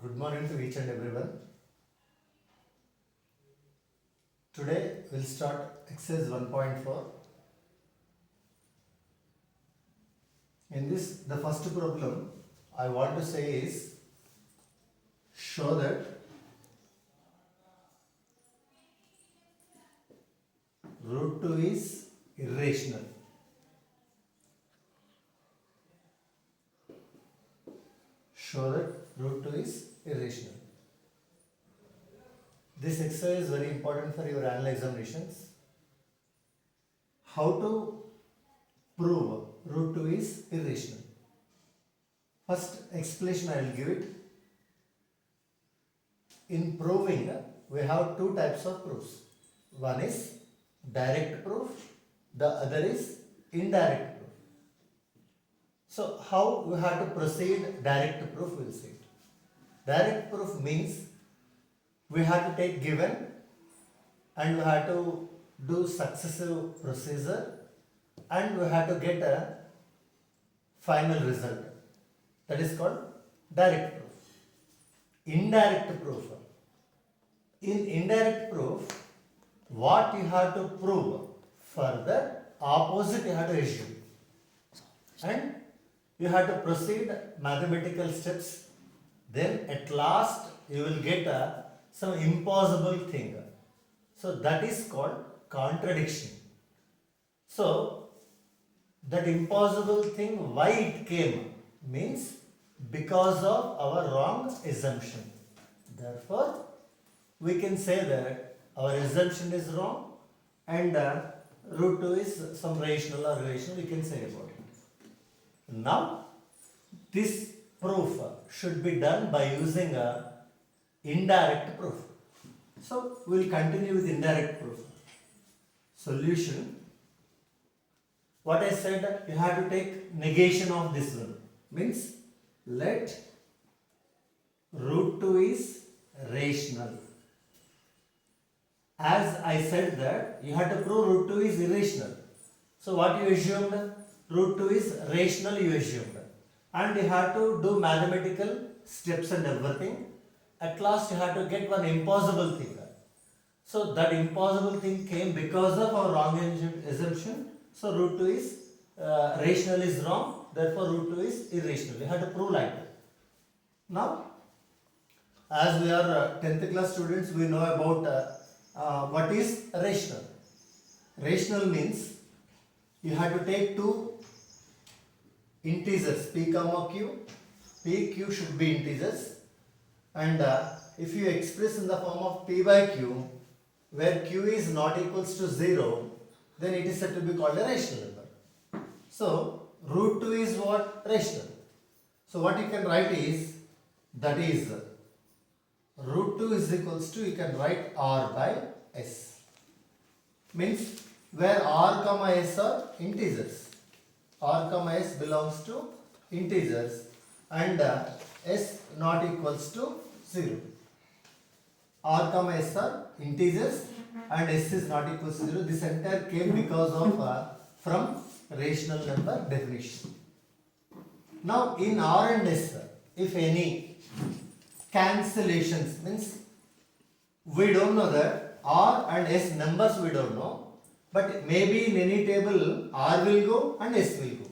Good morning to each and everyone. Today we'll start exercise 1.4. In this, the first problem I want to say is show that root 2 is irrational. Show that root 2 is irrational. This exercise is very important for your annual examinations. How to prove root 2 is irrational? First explanation I will give it. In proving, we have two types of proofs. One is direct proof, the other is indirect proof. So how we have to proceed direct proof, we will see it. Direct proof means we have to take given and we have to do successive procedure and we have to get a final result. That is called direct proof. Indirect proof. In indirect proof, what you have to prove, further opposite you have to assume. And you have to proceed mathematical steps. Then at last you will get some impossible thing. So that is called contradiction. So that impossible thing, why it came, means because of our wrong assumption. Therefore, we can say that our assumption is wrong and root 2 is some rational or irrational, we can say about it. Now, this proof should be done by using a indirect proof. So, we will continue with indirect proof. Solution. What I said, you have to take negation of this one. Means, let root 2 is rational. As I said that, you have to prove root 2 is irrational. So, what you assumed? Root 2 is rational, you assumed. And you have to do mathematical steps and everything. At last, you have to get one impossible thing. So, that impossible thing came because of our wrong assumption. So, root 2 is rational is wrong. Therefore, root 2 is irrational. We have to prove like that. Now, as we are 10th class students, we know about what is rational. Rational means you have to take two integers p comma q. P, q should be integers. And if you express in the form of p by q, where q is not equals to 0, then it is said to be called a rational number. So, root 2 is what? Rational. So, what you can write is, that is, root 2 is equals to, you can write r by s. Means, where r comma s are integers. R comma s belongs to integers and s not equals to 0. R comma s are integers and s is not equals to 0. This entire came because of from rational number definition. Now in R and S, if any cancellations, means we don't know that R and S numbers we don't know, but maybe in any table R will go and S will go.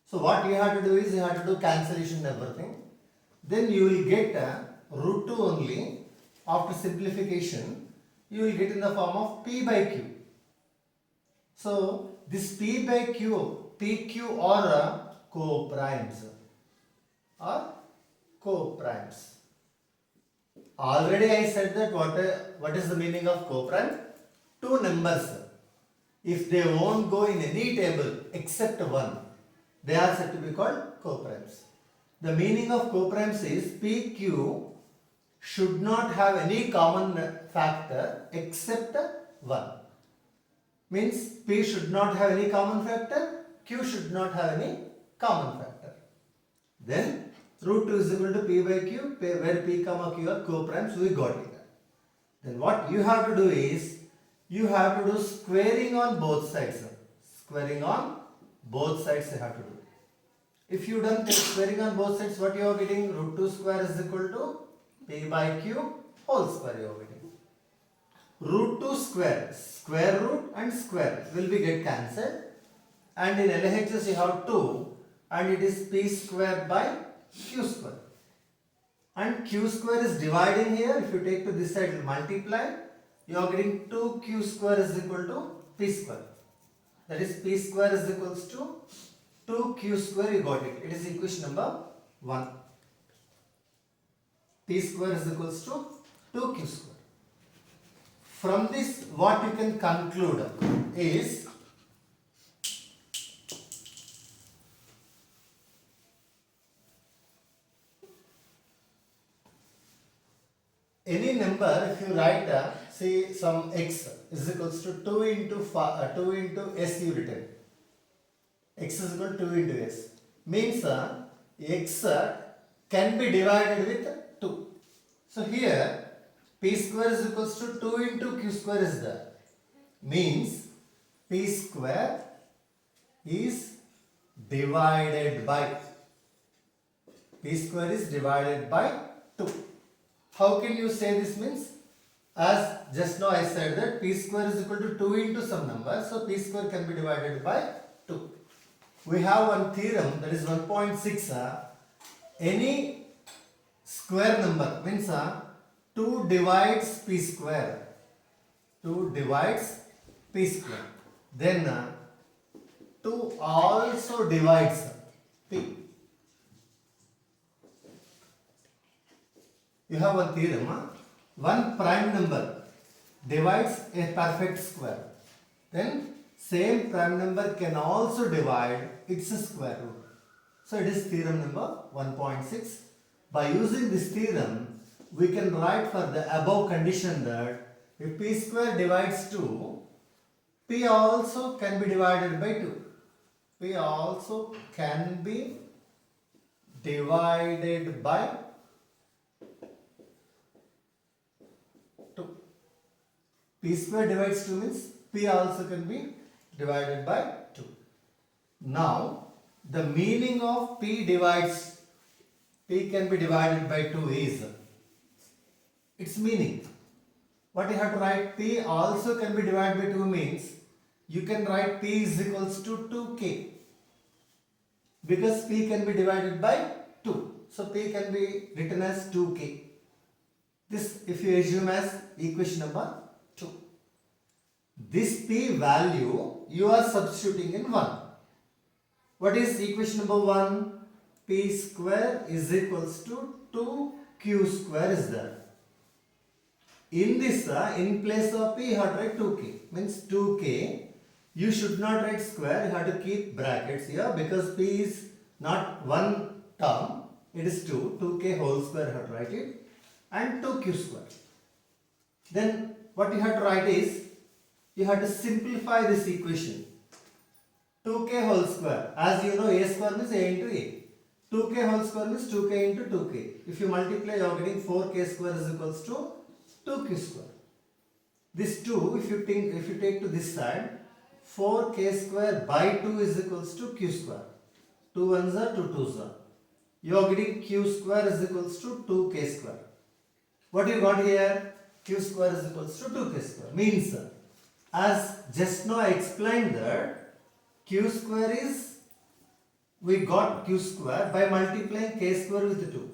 So what you have to do is you have to do cancellation and everything. Then you will get root 2 only. After simplification, you will get in the form of P by Q. So this P by Q, PQ are co-primes. Already I said that what is the meaning of co-prime? Two numbers. If they won't go in any table except one, they are said to be called co-primes. The meaning of co-primes is PQ should not have any common factor except 1. Means P should not have any common factor, Q should not have any common factor. Then root 2 is equal to P by Q, where P comma Q are co-primes, we got it. Then what you have to do is, you have to do squaring on both sides. Squaring on both sides you have to do. If you done squaring on both sides, what you are getting? Root 2 square is equal to p by q whole square you are getting. Root 2 square, square root and square will be get cancelled, and in LHS you have 2 and it is p square by q square, and q square is dividing here. If you take to this side, multiply, you are getting 2q square is equal to p square. That is p square is equals to 2q square, you got it. It is equation number 1. P square is equals to 2q square. From this, what you can conclude is any number, if you write say some x is equals to 2 into 2 into s you written. X is equal to 2 into s. Means x can be divided with 2. So here p square is equals to 2 into q square is there. Means p square is divided by 2. How can you say this? Means, as just now I said that p square is equal to 2 into some number, so p square can be divided by 2. We have one theorem, that is 1.6. Any square number means 2 divides p square. 2 divides p square. Then 2 also divides p. You have one theorem. One prime number divides a perfect square. Then same prime number can also divide its square root. So it is theorem number 1.6. By using this theorem, we can write for the above condition that if p square divides 2, p also can be divided by 2. P also can be divided by 2. P square divides 2 means p also can be divided by 2. Now, the meaning of p can be divided by 2 is its meaning. What you have to write? P also can be divided by 2 means you can write p is equals to 2k, because p can be divided by 2. So p can be written as 2k. This if you assume as equation number 2. This p value you are substituting in 1. What is equation number 1? P square is equals to 2q square is there. In this, in place of p, you have to write 2k. Means 2k. You should not write square. You have to keep brackets here because p is not one term. It is 2. 2k whole square, you have to write it. And 2q square. Then what you have to write is, you have to simplify this equation. 2k whole square. As you know, a square means a into a. 2k whole square means 2k into 2k. If you multiply, you are getting 4k square is equals to 2q square. This 2, if you take to this side, 4k square by 2 is equals to q square. 2 ones are 2 2s are. You are getting q square is equals to 2k square. What you got here? Q square is equals to 2k square. Means, as just now I explained that q square is, we got q square by multiplying k square with 2.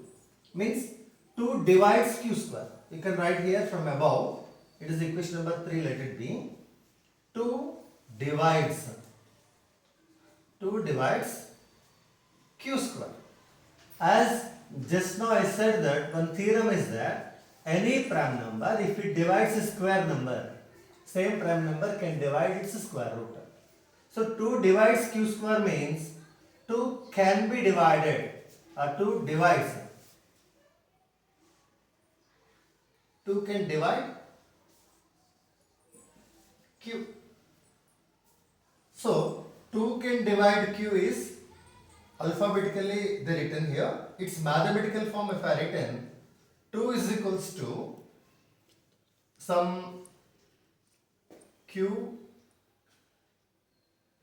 Means 2 divides q square. You can write here from above. It is equation number 3, let it be. 2 divides q square. As just now I said that one theorem is that any prime number, if it divides a square number, same prime number can divide its square root. So 2 divides q square means 2 can be divided, or 2 divides. 2 can divide q. So 2 can divide q is alphabetically they written here. Its mathematical form if I written 2 is equals to some q,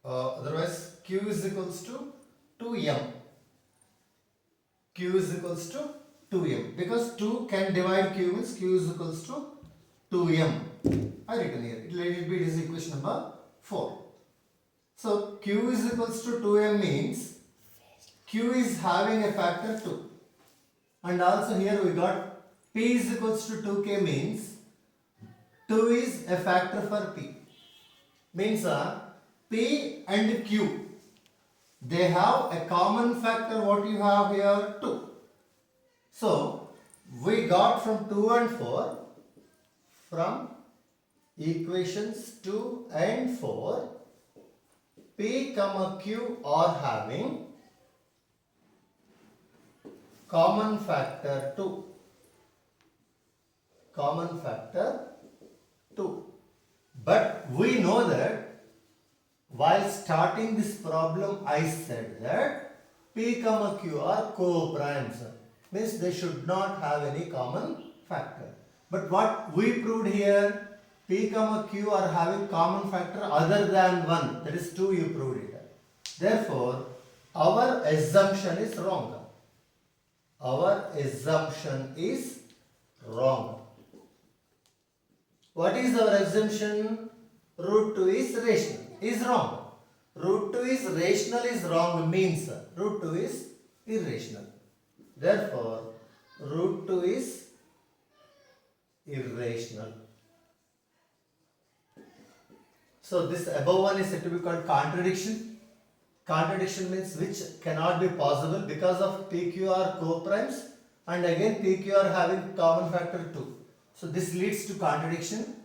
otherwise q is equals to 2m. q is equals to 2m, because 2 can divide q means q is equals to 2m. I written here. It is equation number 4. So q is equals to 2m means q is having a factor 2. And also here we got p is equals to 2k means 2 is a factor for p. Means p and q, they have a common factor. What you have here? 2. So we got from 2 and 4, from equations 2 and 4, p comma q are having common factor 2. Common factor 2. But we know that while starting this problem, I said that p comma q are co-primes. Means they should not have any common factor. But what we proved here, p comma q are having common factor other than 1. That is 2, you proved it. Therefore, our assumption is wrong. Our assumption is wrong. What is our assumption? Root 2 is rational. Is wrong. Root 2 is rational is wrong means root 2 is irrational. Therefore, root 2 is irrational. So this above one is said to be called contradiction. Contradiction means which cannot be possible because of PQ are co-primes, and again PQ are having common factor 2. So this leads to contradiction.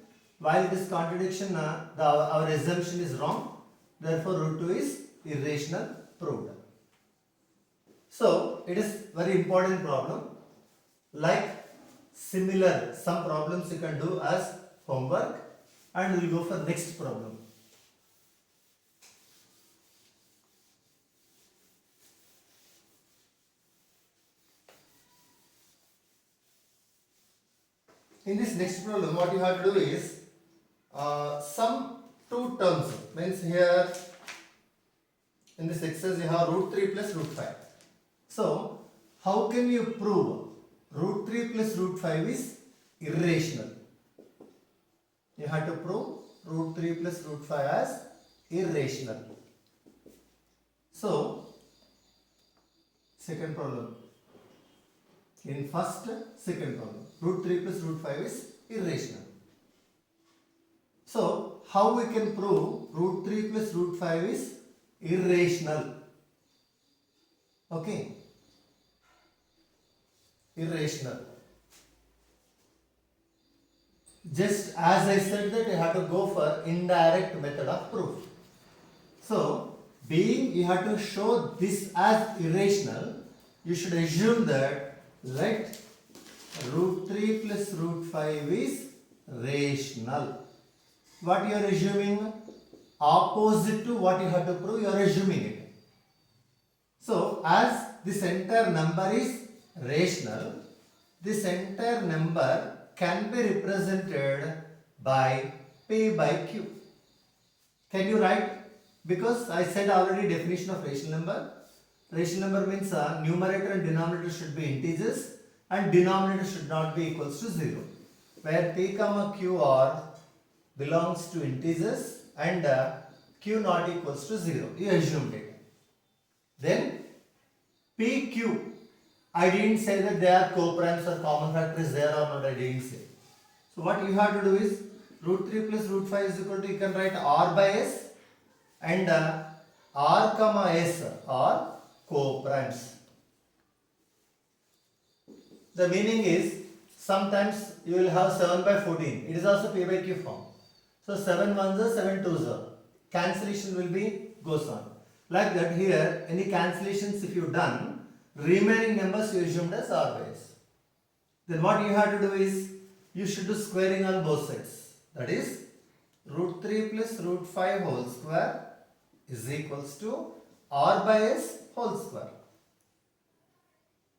While this contradiction, our assumption is wrong. Therefore, root 2 is irrational proved. So it is very important problem. Like similar, some problems you can do as homework, and we will go for next problem. In this next problem, what you have to do is sum two terms. Means here in this exercise you have root 3 plus root 5. So how can you prove root 3 plus root 5 is irrational? You have to prove root 3 plus root 5 as irrational. So second problem. In first, second problem, root 3 plus root 5 is irrational. So how we can prove root 3 plus root 5 is irrational? Okay. Irrational. Just as I said that you have to go for indirect method of proof. So being you have to show this as irrational, you should assume that let root 3 plus root 5 is rational. What you are assuming? Opposite to what you have to prove, you are assuming it. So as this entire number is rational, this entire number can be represented by P by Q. Can you write? Because I said already definition of rational number. Rational number means numerator and denominator should be integers and denominator should not be equals to 0. Where P comma Q are belongs to integers and Q not equals to 0. You assumed it. Then PQ. I didn't say that they are co-primes or common factor is there or not. I didn't say. So what you have to do is root 3 plus root 5 is equal to, you can write R by S and R comma S are co-primes. The meaning is sometimes you will have 7 by 14. It is also P by Q form. So 7 ones are 7 twos are. Cancellation will be goes on. Like that here, any cancellations if you done, remaining numbers you assumed as R by S. Then what you have to do is, you should do squaring on both sides. That is, root 3 plus root 5 whole square is equals to R by S whole square.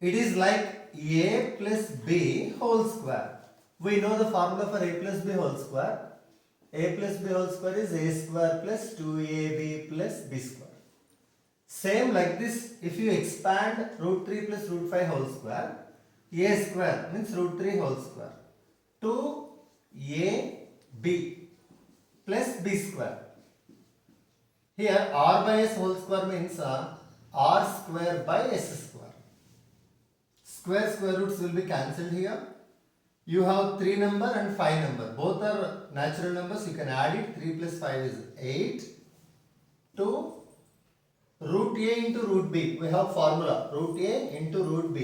It is like A plus B whole square. We know the formula for A plus B whole square. A plus B whole square is A square plus 2AB plus B square. Same like this, if you expand root 3 plus root 5 whole square, a square means root 3 whole square to ab plus b square. Here r by s whole square means r square by s square. Square roots will be cancelled here. You have 3 number and 5 number. Both are natural numbers. You can add it. 3 plus 5 is 8. To root a into root b. We have formula. Root a into root b.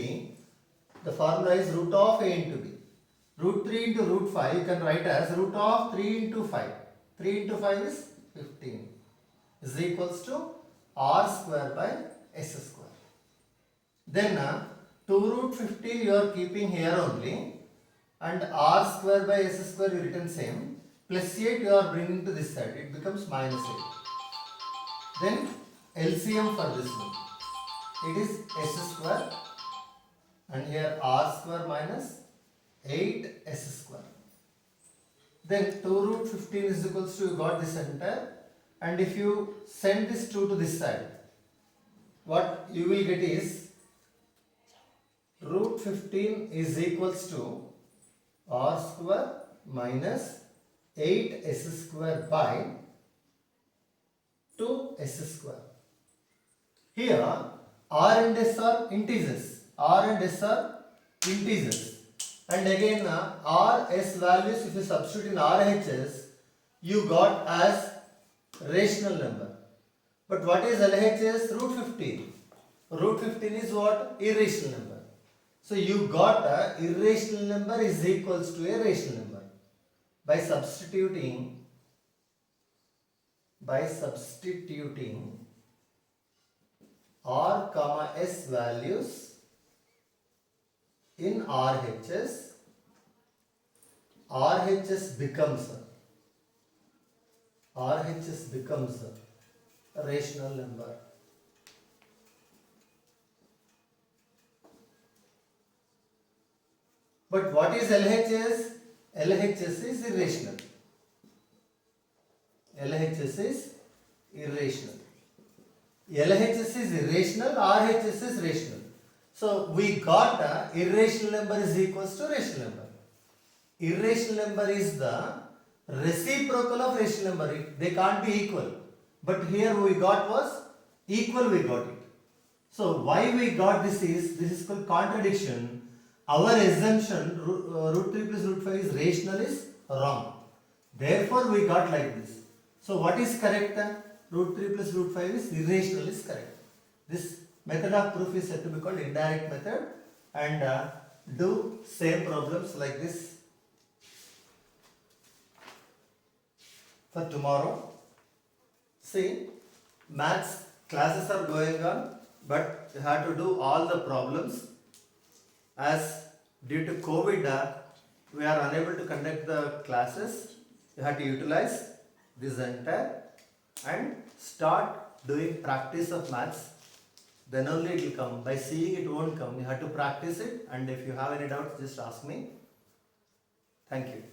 The formula is root of a into b. Root 3 into root 5 you can write as root of 3 into 5. 3 into 5 is 15. Is equals to r square by s square. Then 2 root 15 you are keeping here only, and r square by s square you written same, plus 8 you are bringing to this side, it becomes minus 8. Then LCM for this one, it is s square, and here r square minus 8 s square. Then 2 root 15 is equals to, you got this entire, and if you send this 2 to this side, what you will get is root 15 is equals to r square minus 8s square by 2s square. Here r and s are integers. And again r, s values if you substitute in RHS, you got as rational number. But what is LHS? Root 15. Root 15 is what? Irrational number. So you got a irrational number is equals to a rational number. By substituting r comma s values in RHS becomes a rational number. But what is LHS? LHS is irrational. LHS is irrational. LHS is irrational, RHS is rational. So we got irrational number is equals to rational number. Irrational number is the reciprocal of rational number. They can't be equal. But here we got was equal, we got it. So why we got this is called contradiction. Our assumption root 3 plus root 5 is rational is wrong. Therefore we got like this. So what is correct then? Root 3 plus root 5 is irrational is correct. This method of proof is said to be called indirect method, and do same problems like this for tomorrow. See, maths classes are going on, but you have to do all the problems. As due to COVID, we are unable to conduct the classes. You have to utilize this entire and start doing practice of maths. Then only it will come. By seeing it won't come. You have to practice it, and if you have any doubts, just ask me. Thank you.